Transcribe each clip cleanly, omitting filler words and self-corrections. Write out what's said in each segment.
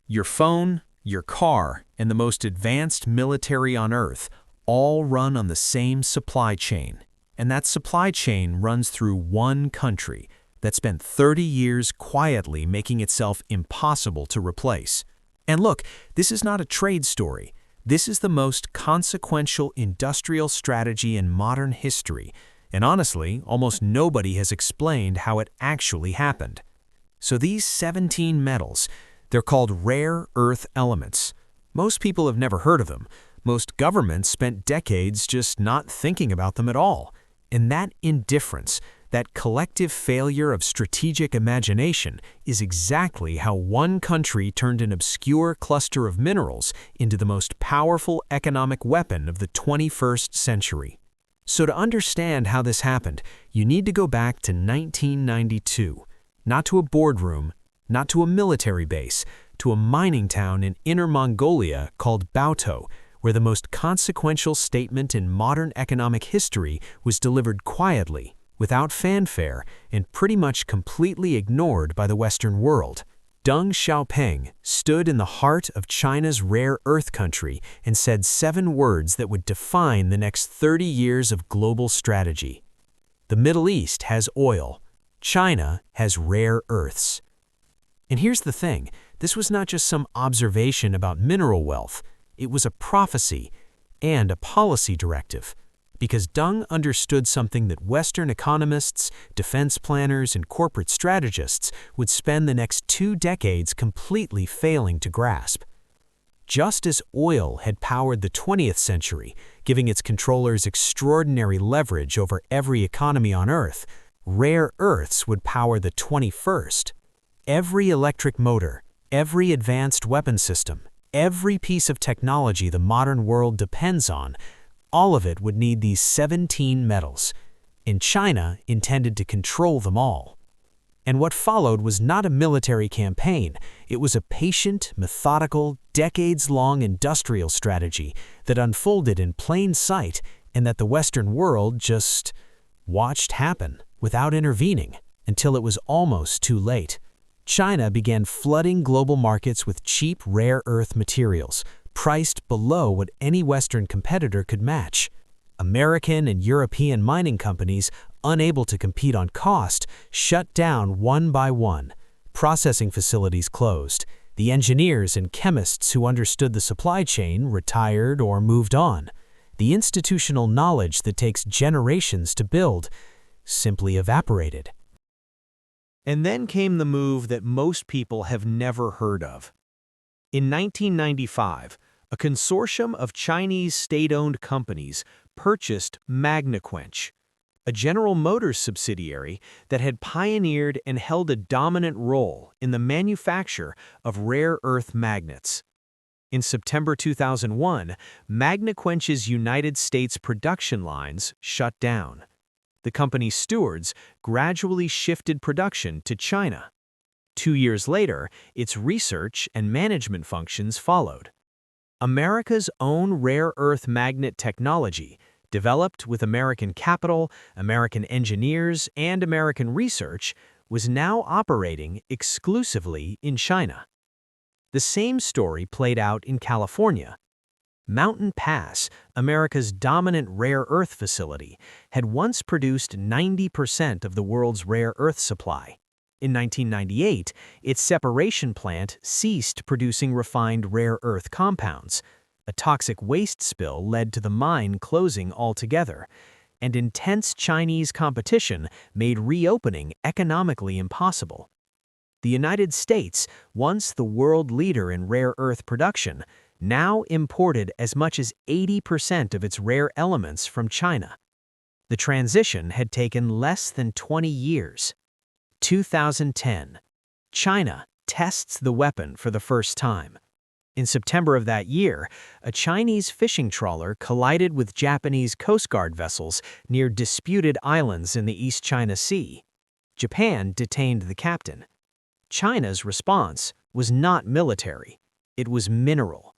Your phone, your car, and the most advanced military on Earth all run on the same supply chain. And that supply chain runs through one country that spent 30 years quietly making itself impossible to replace. And look, this is not a trade story. This is the most consequential industrial strategy in modern history, and honestly, almost nobody has explained how it actually happened. So these 17 metals, they're called rare earth elements. Most people have never heard of them. Most governments spent decades just not thinking about them at all. And that indifference, that collective failure of strategic imagination, is exactly how one country turned an obscure cluster of minerals into the most powerful economic weapon of the 21st century. So to understand how this happened, you need to go back to 1992, not to a boardroom, not to a military base, to a mining town in Inner Mongolia called Bauto, where the most consequential statement in modern economic history was delivered quietly, without fanfare, and pretty much completely ignored by the Western world. Deng Xiaoping stood in the heart of China's rare earth country and said 7 words that would define the next 30 years of global strategy. The Middle East has oil. China has rare earths. And here's the thing, this was not just some observation about mineral wealth. It was a prophecy and a policy directive, because Deng understood something that Western economists, defense planners, and corporate strategists would spend the next 2 decades completely failing to grasp. Just as oil had powered the 20th century, giving its controllers extraordinary leverage over every economy on Earth, rare earths would power the 21st. Every electric motor, every advanced weapon system, every piece of technology the modern world depends on, all of it would need these 17 metals, and China intended to control them all. And what followed was not a military campaign, it was a patient, methodical, decades-long industrial strategy that unfolded in plain sight and that the Western world just watched happen without intervening until it was almost too late. China began flooding global markets with cheap rare earth materials, priced below what any Western competitor could match. American and European mining companies, unable to compete on cost, shut down one by one. Processing facilities closed. The engineers and chemists who understood the supply chain retired or moved on. The institutional knowledge that takes generations to build simply evaporated. And then came the move that most people have never heard of. In 1995, a consortium of Chinese state-owned companies purchased Magnequench, a General Motors subsidiary that had pioneered and held a dominant role in the manufacture of rare earth magnets. In September 2001, Magnequench's United States production lines shut down. The company's stewards gradually shifted production to China. 2 years later, its research and management functions followed. America's own rare earth magnet technology, developed with American capital, American engineers, and American research, was now operating exclusively in China. The same story played out in California. Mountain Pass, America's dominant rare earth facility, had once produced 90% of the world's rare earth supply. In 1998, its separation plant ceased producing refined rare earth compounds. A toxic waste spill led to the mine closing altogether, and intense Chinese competition made reopening economically impossible. The United States, once the world leader in rare earth production, now imported as much as 80% of its rare elements from China. The transition had taken less than 20 years. 2010. China tests the weapon for the first time. In September of that year, a Chinese fishing trawler collided with Japanese Coast Guard vessels near disputed islands in the East China Sea. Japan detained the captain. China's response was not military, it was mineral.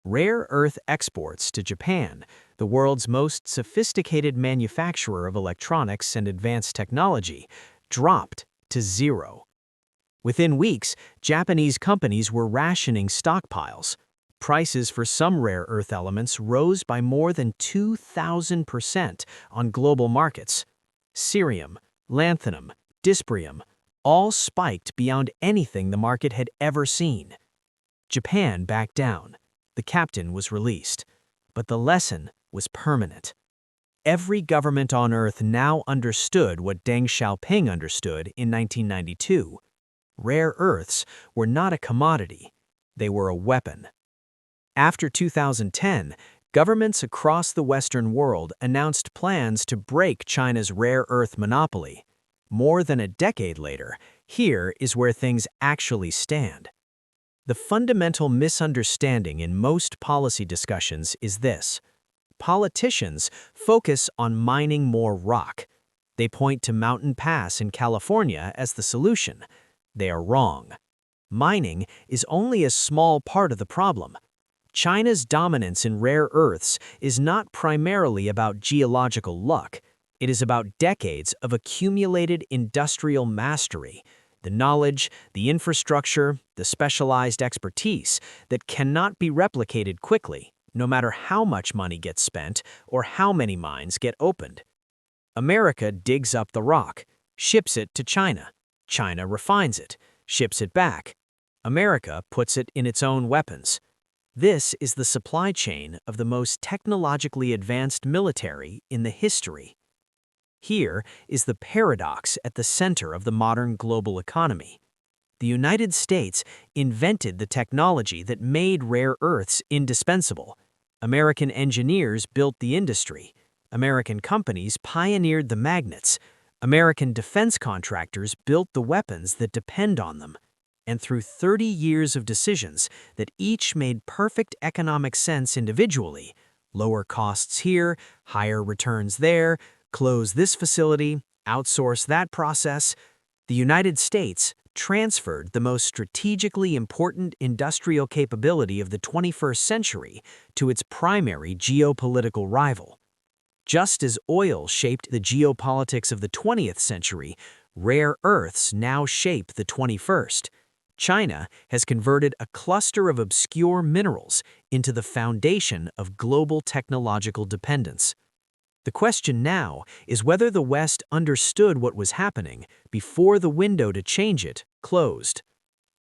Rare earth exports to Japan, the world's most sophisticated manufacturer of electronics and advanced technology, dropped to 0. Within weeks, Japanese companies were rationing stockpiles. Prices for some rare earth elements rose by more than 2,000% on global markets. Cerium, lanthanum, dysprosium, all spiked beyond anything the market had ever seen. Japan backed down. The captain was released. But the lesson was permanent. Every government on Earth now understood what Deng Xiaoping understood in 1992. Rare earths were not a commodity. They were a weapon. After 2010, governments across the Western world announced plans to break China's rare earth monopoly. More than a decade later, here is where things actually stand. The fundamental misunderstanding in most policy discussions is this. Politicians focus on mining more rock. They point to Mountain Pass in California as the solution. They are wrong. Mining is only a small part of the problem. China's dominance in rare earths is not primarily about geological luck. It is about decades of accumulated industrial mastery, the knowledge, the infrastructure, the specialized expertise that cannot be replicated quickly, no matter how much money gets spent or how many mines get opened. America digs up the rock, ships it to China. China refines it, ships it back. America puts it in its own weapons. This is the supply chain of the most technologically advanced military in the history. Here is the paradox at the center of the modern global economy. The United States invented the technology that made rare earths indispensable. American engineers built the industry. American companies pioneered the magnets. American defense contractors built the weapons that depend on them. And through 30 years of decisions that each made perfect economic sense individually, lower costs here, higher returns there, close this facility, outsource that process, the United States transferred the most strategically important industrial capability of the 21st century to its primary geopolitical rival. Just as oil shaped the geopolitics of the 20th century, rare earths now shape the 21st. China has converted a cluster of obscure minerals into the foundation of global technological dependence. The question now is whether the West understood what was happening before the window to change it closed.